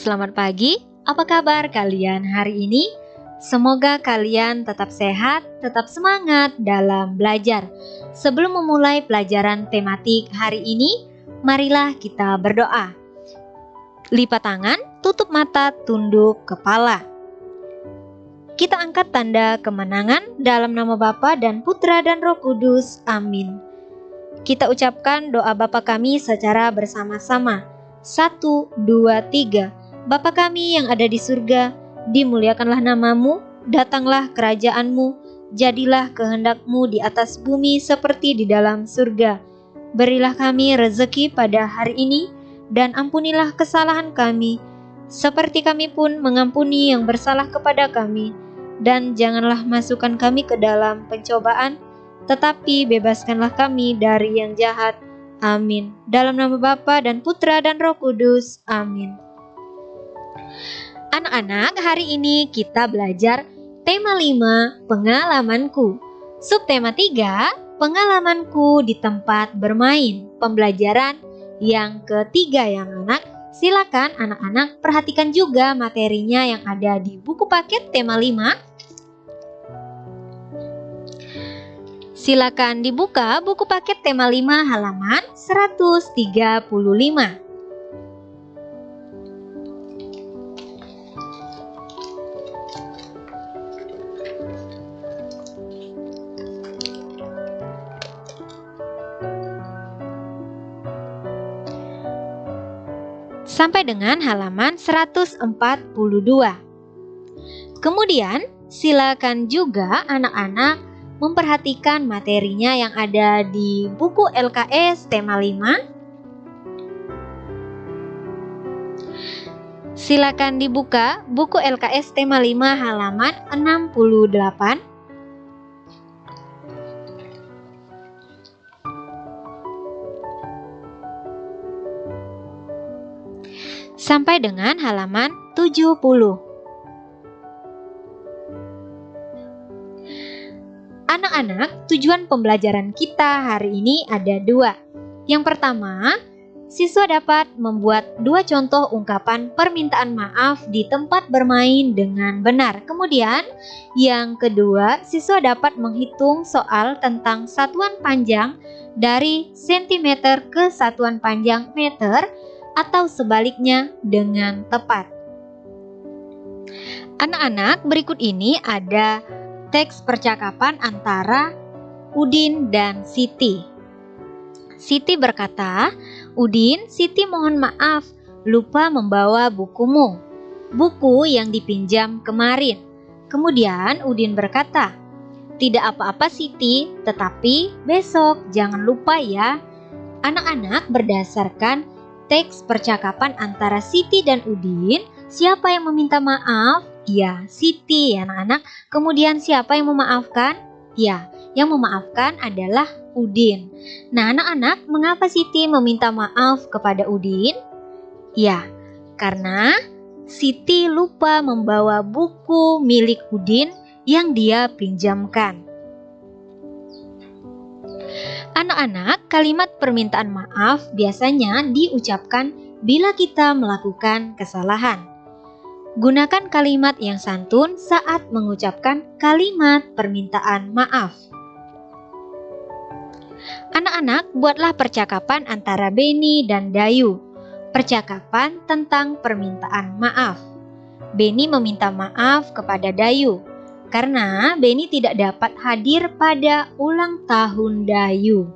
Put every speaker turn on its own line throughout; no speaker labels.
selamat pagi. Apa kabar kalian hari ini? Semoga kalian tetap sehat, tetap semangat dalam belajar. Sebelum memulai pelajaran tematik hari ini, marilah kita berdoa. Lipat tangan, tutup mata, tunduk kepala. Kita angkat tanda kemenangan dalam nama Bapa dan Putra dan Roh Kudus. Amin. Kita ucapkan doa Bapa kami secara bersama-sama. 1, 2, 3. Bapa kami yang ada di surga, dimuliakanlah namamu, datanglah kerajaanmu, jadilah kehendakmu di atas bumi seperti di dalam surga. Berilah kami rezeki pada hari ini, dan ampunilah kesalahan kami, seperti kami pun mengampuni yang bersalah kepada kami. Dan janganlah masukkan kami ke dalam pencobaan, tetapi bebaskanlah kami dari yang jahat. Amin. Dalam nama Bapa dan Putra dan Roh Kudus. Amin. Anak-anak, hari ini kita belajar tema 5, pengalamanku. Subtema 3, pengalamanku di tempat bermain. Pembelajaran yang ketiga ya anak. Silakan anak-anak perhatikan juga materinya yang ada di buku paket tema 5. Silakan dibuka buku paket tema 5 halaman 135. Sampai dengan halaman 142. Kemudian, silakan juga anak-anak memperhatikan materinya yang ada di buku LKS tema 5. Silakan dibuka buku LKS tema 5 halaman 68. Sampai dengan halaman 70. Anak-anak, tujuan pembelajaran kita hari ini ada 2. Yang pertama, siswa dapat membuat 2 contoh ungkapan permintaan maaf di tempat bermain dengan benar. Kemudian, yang kedua, siswa dapat menghitung soal tentang satuan panjang dari sentimeter ke satuan panjang meter atau sebaliknya dengan tepat. Anak-anak, berikut ini ada teks percakapan antara Udin dan Siti. Siti berkata, "Udin, Siti mohon maaf, lupa membawa bukumu. Buku yang dipinjam kemarin." Kemudian Udin berkata, "Tidak apa-apa Siti, tetapi besok jangan lupa ya." Anak-anak, berdasarkan teks percakapan antara Siti dan Udin, siapa yang meminta maaf? Ya, Siti ya anak-anak. Kemudian siapa yang memaafkan? Ya, yang memaafkan adalah Udin. Nah anak-anak, mengapa Siti meminta maaf kepada Udin? Ya, karena Siti lupa membawa buku milik Udin yang dia pinjamkan. Anak-anak, kalimat permintaan maaf biasanya diucapkan bila kita melakukan kesalahan. Gunakan kalimat yang santun saat mengucapkan kalimat permintaan maaf. Anak-anak, buatlah percakapan antara Beni dan Dayu. Percakapan tentang permintaan maaf. Beni meminta maaf kepada Dayu karena Beni tidak dapat hadir pada ulang tahun Dayu.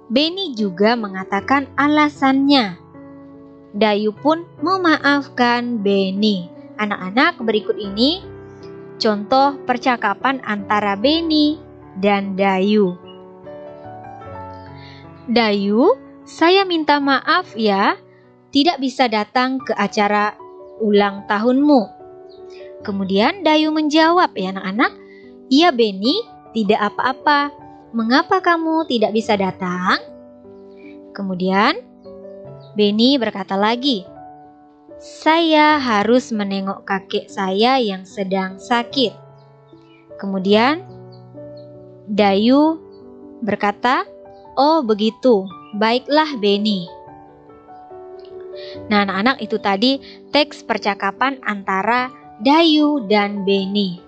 Beni juga mengatakan alasannya. Dayu pun memaafkan Beni. Anak-anak, berikut ini contoh percakapan antara Beni dan Dayu. Dayu, saya minta maaf ya, tidak bisa datang ke acara ulang tahunmu. Kemudian Dayu menjawab ya anak-anak, "Iya Beni, tidak apa-apa. Mengapa kamu tidak bisa datang?" Kemudian Beni berkata lagi, "Saya harus menengok kakek saya yang sedang sakit." Kemudian Dayu berkata, "Oh begitu, baiklah Beni." Nah, anak-anak, itu tadi teks percakapan antara Dayu dan Beni.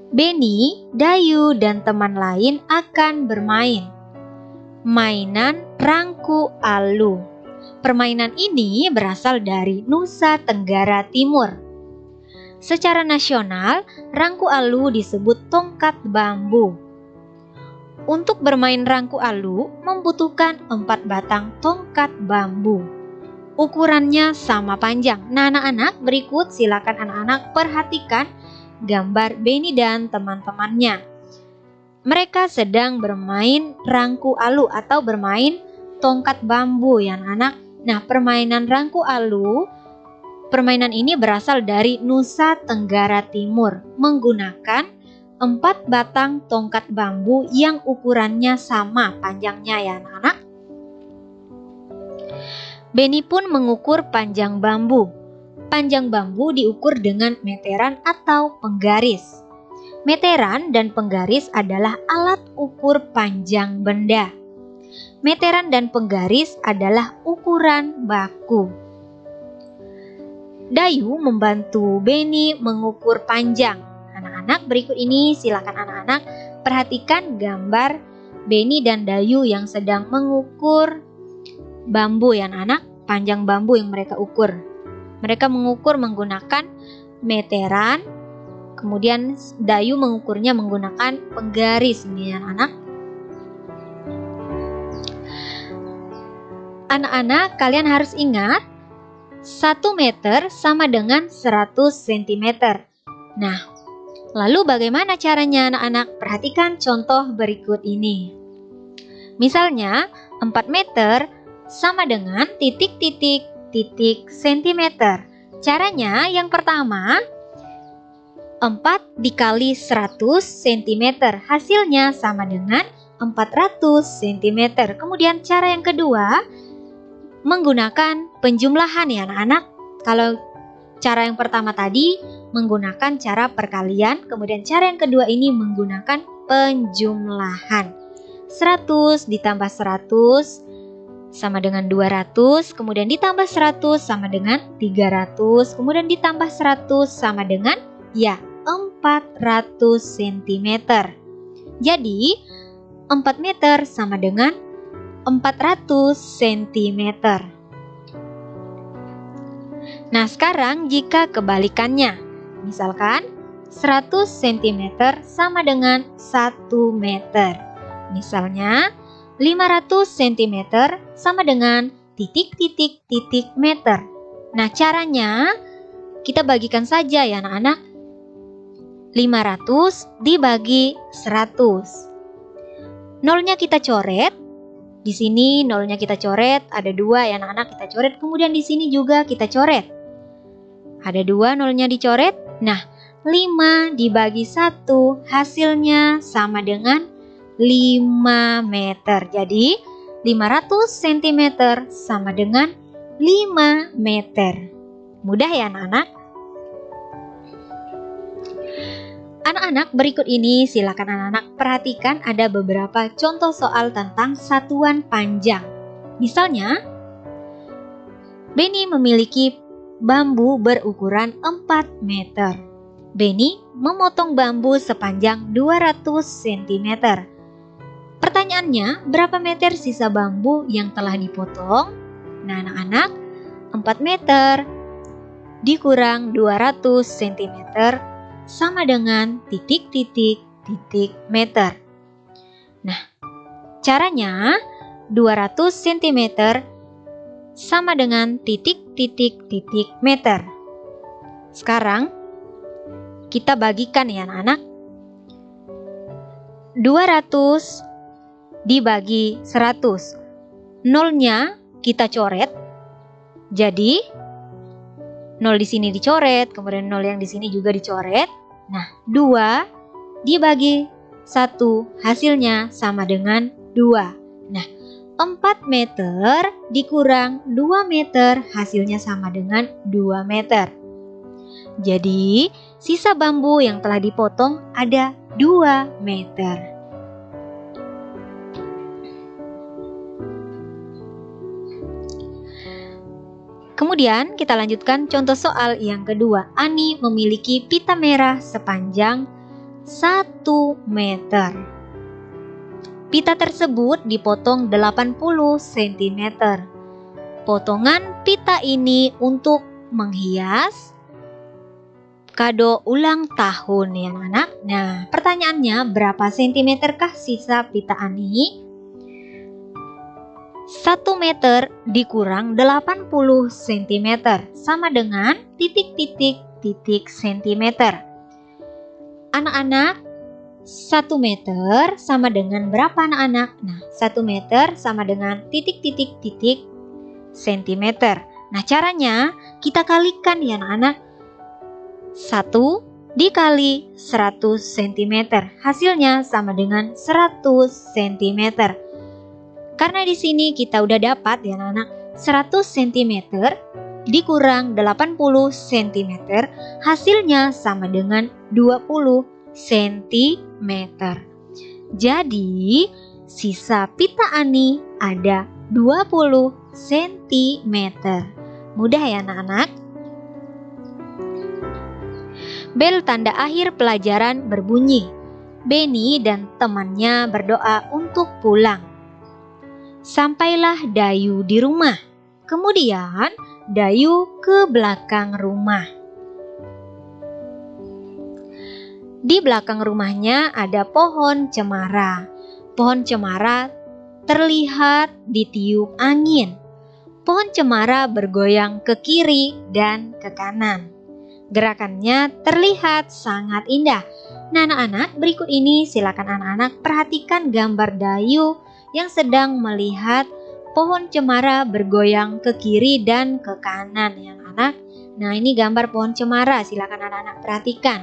Beni, Dayu, dan teman lain akan bermain mainan rangku alu. Permainan ini berasal dari Nusa Tenggara Timur. Secara nasional, rangku alu disebut tongkat bambu. Untuk bermain rangku alu membutuhkan 4 batang tongkat bambu. Ukurannya sama panjang. Nah, anak-anak, berikut silakan anak-anak perhatikan gambar Beni dan teman-temannya. Mereka sedang bermain rangku alu atau bermain tongkat bambu ya anak-anak. Nah, permainan rangku alu, permainan ini berasal dari Nusa Tenggara Timur menggunakan 4 batang tongkat bambu yang ukurannya sama panjangnya ya anak-anak. Beni pun mengukur panjang bambu. Panjang bambu diukur dengan meteran atau penggaris. Meteran dan penggaris adalah alat ukur panjang benda. Meteran dan penggaris adalah ukuran baku. Dayu membantu Beni mengukur panjang. Anak-anak, berikut ini silakan anak-anak perhatikan gambar Beni dan Dayu yang sedang mengukur bambu ya anak-anak, panjang bambu yang mereka ukur. Mereka mengukur menggunakan meteran, kemudian Dayu mengukurnya menggunakan penggaris ini ya anak-anak. Anak-anak, kalian harus ingat 1 meter sama dengan 100 cm. Nah, lalu bagaimana caranya anak-anak? Perhatikan contoh berikut ini. Misalnya 4 meter sama dengan titik-titik sentimeter. Caranya yang pertama 4 dikali 100 cm, hasilnya sama dengan 400 cm. Kemudian cara yang kedua menggunakan penjumlahan ya anak-anak. Kalau cara yang pertama tadi menggunakan cara perkalian, kemudian cara yang kedua ini menggunakan penjumlahan. 100 ditambah 100 sama dengan 200, kemudian ditambah 100 sama dengan 300, kemudian ditambah 100 sama dengan 400 cm. Jadi 4 meter sama dengan 400 cm. Nah, sekarang jika kebalikannya, misalkan 100 cm sama dengan 1 meter. Misalnya 500 cm sama dengan titik-titik meter. Nah, caranya kita bagikan saja ya anak-anak. 500 dibagi 100. Nolnya kita coret. Di sini nolnya kita coret, ada 2 ya anak-anak, kita coret. Kemudian di sini juga kita coret. Ada 2 nolnya dicoret. Nah, 5 dibagi 1 hasilnya sama dengan 5 meter. Jadi 500 cm sama dengan 5 meter. Mudah ya anak-anak? Anak-anak, berikut ini silakan anak-anak perhatikan ada beberapa contoh soal tentang satuan panjang. Misalnya, Beni memiliki bambu berukuran 4 meter. Beni memotong bambu sepanjang 200 cm. Pertanyaannya, berapa meter sisa bambu yang telah dipotong? Nah, anak-anak, 4 meter dikurang 200 cm sama dengan titik-titik meter. Nah, caranya 200 cm sama dengan titik-titik meter. Sekarang kita bagikan ya anak-anak. 200 dibagi 100. Nolnya kita coret. Jadi 0 di sini dicoret, kemudian 0 yang di sini juga dicoret. Nah, 2 dibagi 1 hasilnya sama dengan 2. Nah, 4 meter dikurang 2 meter hasilnya sama dengan 2 meter. Jadi, sisa bambu yang telah dipotong ada 2 meter. Kemudian kita lanjutkan contoh soal yang kedua. Ani memiliki pita merah sepanjang 1 meter. Pita tersebut dipotong 80 cm. Potongan pita ini untuk menghias kado ulang tahun ya anak. Nah, pertanyaannya berapa sentimeterkah sisa pita Ani? 1 meter dikurang 80 cm sama dengan titik sentimeter. Anak-anak, 1 meter sama dengan berapa anak-anak? Nah, 1 meter sama dengan titik sentimeter. Nah, caranya kita kalikan ya anak-anak. 1 dikali 100 cm. Hasilnya sama dengan 100 cm. Karena di sini kita udah dapat ya anak-anak, 100 cm dikurang 80 cm, hasilnya sama dengan 20 cm. Jadi, sisa pita Ani ada 20 cm. Mudah ya anak-anak? Bel tanda akhir pelajaran berbunyi. Beni dan temannya berdoa untuk pulang. Sampailah Dayu di rumah. Kemudian Dayu ke belakang rumah. Di belakang rumahnya ada pohon cemara. Pohon cemara terlihat ditiup angin. Pohon cemara bergoyang ke kiri dan ke kanan. Gerakannya terlihat sangat indah. Nah, anak-anak, berikut ini silakan anak-anak perhatikan gambar Dayu yang sedang melihat pohon cemara bergoyang ke kiri dan ke kanan ya anak. Nah, ini gambar pohon cemara, silakan anak-anak perhatikan.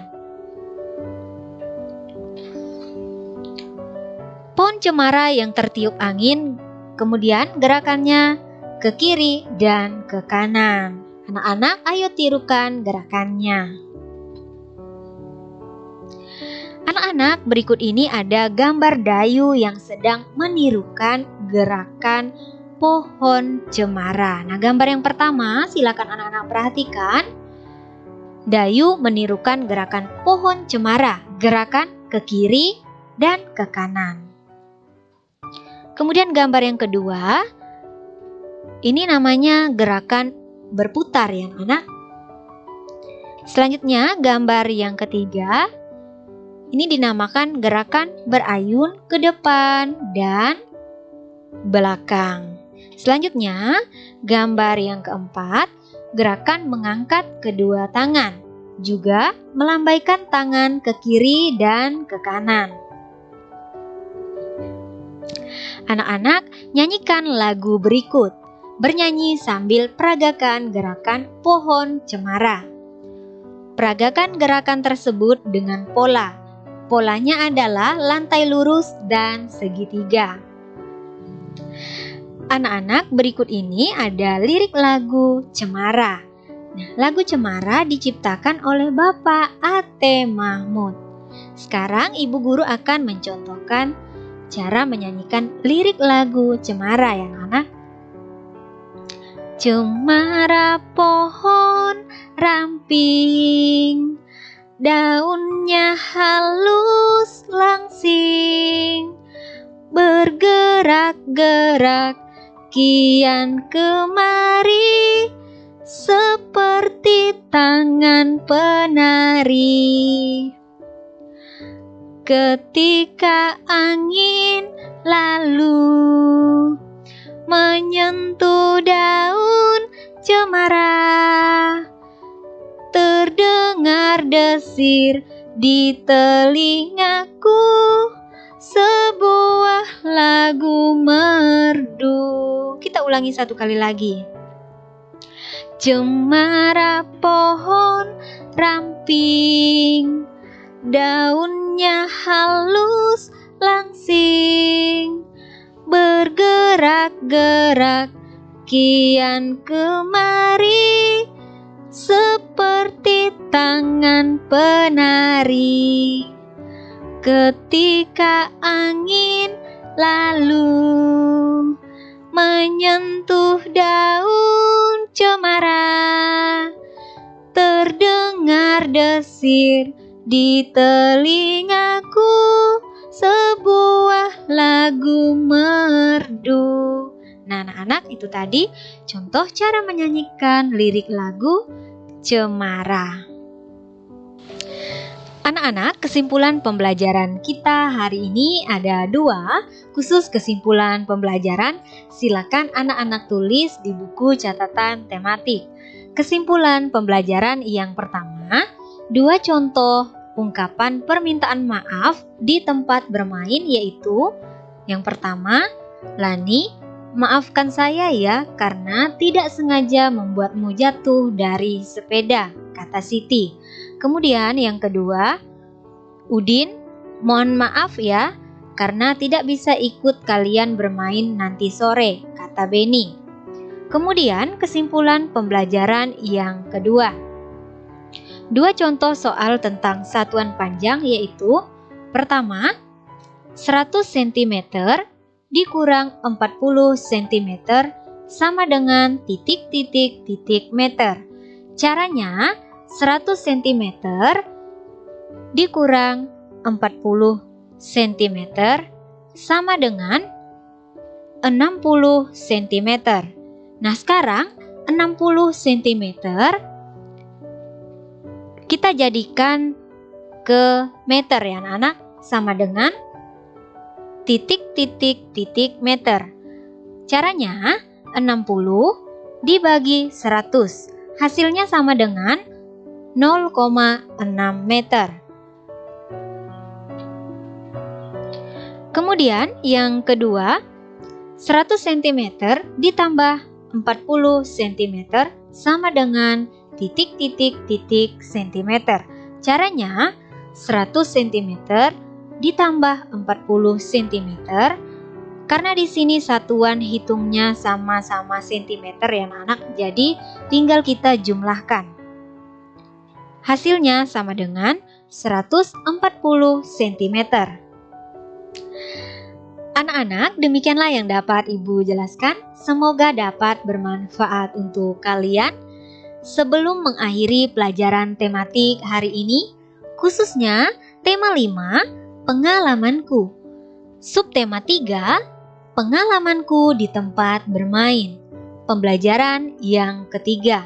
Pohon cemara yang tertiup angin, kemudian gerakannya ke kiri dan ke kanan. Anak-anak, ayo tirukan gerakannya. Anak-anak, berikut ini ada gambar Dayu yang sedang menirukan gerakan pohon cemara. Nah, gambar yang pertama silakan anak-anak perhatikan. Dayu menirukan gerakan pohon cemara, gerakan ke kiri dan ke kanan. Kemudian gambar yang kedua, ini namanya gerakan berputar ya anak. Selanjutnya gambar yang ketiga, ini dinamakan gerakan berayun ke depan dan belakang. Selanjutnya, gambar yang keempat, gerakan mengangkat kedua tangan, juga melambaikan tangan ke kiri dan ke kanan. Anak-anak, nyanyikan lagu berikut. Bernyanyi sambil peragakan gerakan pohon cemara. Peragakan gerakan tersebut dengan pola. Polanya adalah lantai lurus dan segitiga. Anak-anak, berikut ini ada lirik lagu Cemara. Nah, lagu Cemara diciptakan oleh Bapak A.T. Mahmud. Sekarang Ibu Guru akan mencontohkan cara menyanyikan lirik lagu Cemara ya anak. Cemara pohon ramping, daunnya halus langsing, bergerak-gerak kian kemari, seperti tangan penari. Ketika angin lalu menyentuh daun cemara, terdengar desir di telingaku, sebuah lagu merdu. Kita ulangi satu kali lagi. Cemara pohon ramping, daunnya halus langsing, bergerak-gerak kian kemari, seperti tangan penari. Ketika angin lalu menyentuh daun cemara. Terdengar desir di telingaku, sebuah lagu merdu. Nah, anak-anak, itu tadi contoh cara menyanyikan lirik lagu Cemara. Anak-anak, kesimpulan pembelajaran kita hari ini ada 2. Khusus kesimpulan pembelajaran, silakan anak-anak tulis di buku catatan tematik. Kesimpulan pembelajaran yang pertama, 2 contoh ungkapan permintaan maaf di tempat bermain, yaitu yang pertama, Lani, maafkan saya ya karena tidak sengaja membuatmu jatuh dari sepeda, kata Siti. Kemudian yang kedua, Udin, mohon maaf ya karena tidak bisa ikut kalian bermain nanti sore, kata Beni. Kemudian kesimpulan pembelajaran yang kedua, 2 contoh soal tentang satuan panjang, yaitu pertama, 100 cm dikurang 40 cm sama dengan titik-titik-titik meter. Caranya 100 cm dikurang 40 cm sama dengan 60 cm. Nah, sekarang 60 cm kita jadikan ke meter ya anak-anak, sama dengan titik-titik-titik meter. Caranya 60 dibagi 100, hasilnya sama dengan 0,6 meter. Kemudian yang kedua, 100 cm ditambah 40 cm sama dengan titik-titik-titik centimeter. Caranya 100 cm ditambah 40 cm, karena di sini satuan hitungnya sama-sama centimeter ya anak-anak, jadi tinggal kita jumlahkan. Hasilnya sama dengan 140 cm. Anak-anak, demikianlah yang dapat Ibu jelaskan. Semoga dapat bermanfaat untuk kalian. Sebelum mengakhiri pelajaran tematik hari ini, khususnya tema 5, pengalamanku. Subtema 3, pengalamanku di tempat bermain. Pembelajaran yang ketiga.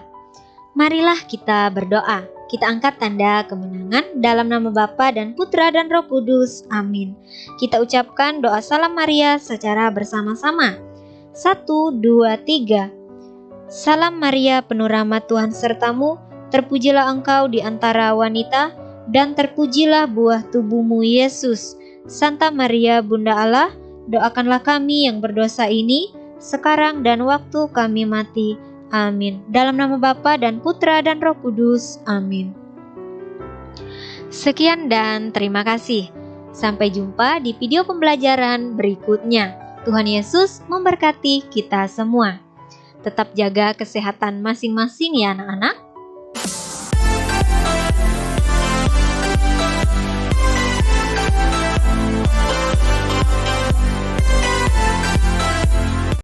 Marilah kita berdoa. Kita angkat tanda kemenangan dalam nama Bapa dan Putra dan Roh Kudus. Amin. Kita ucapkan doa Salam Maria secara bersama-sama. 1, 2, 3. Salam Maria, penuh rahmat, Tuhan sertamu, terpujilah engkau di antara wanita, dan terpujilah buah tubuhmu Yesus. Santa Maria, Bunda Allah, doakanlah kami yang berdosa ini, sekarang dan waktu kami mati. Amin. Dalam nama Bapa dan Putra dan Roh Kudus. Amin. Sekian dan terima kasih. Sampai jumpa di video pembelajaran berikutnya. Tuhan Yesus memberkati kita semua. Tetap jaga kesehatan masing-masing ya anak-anak.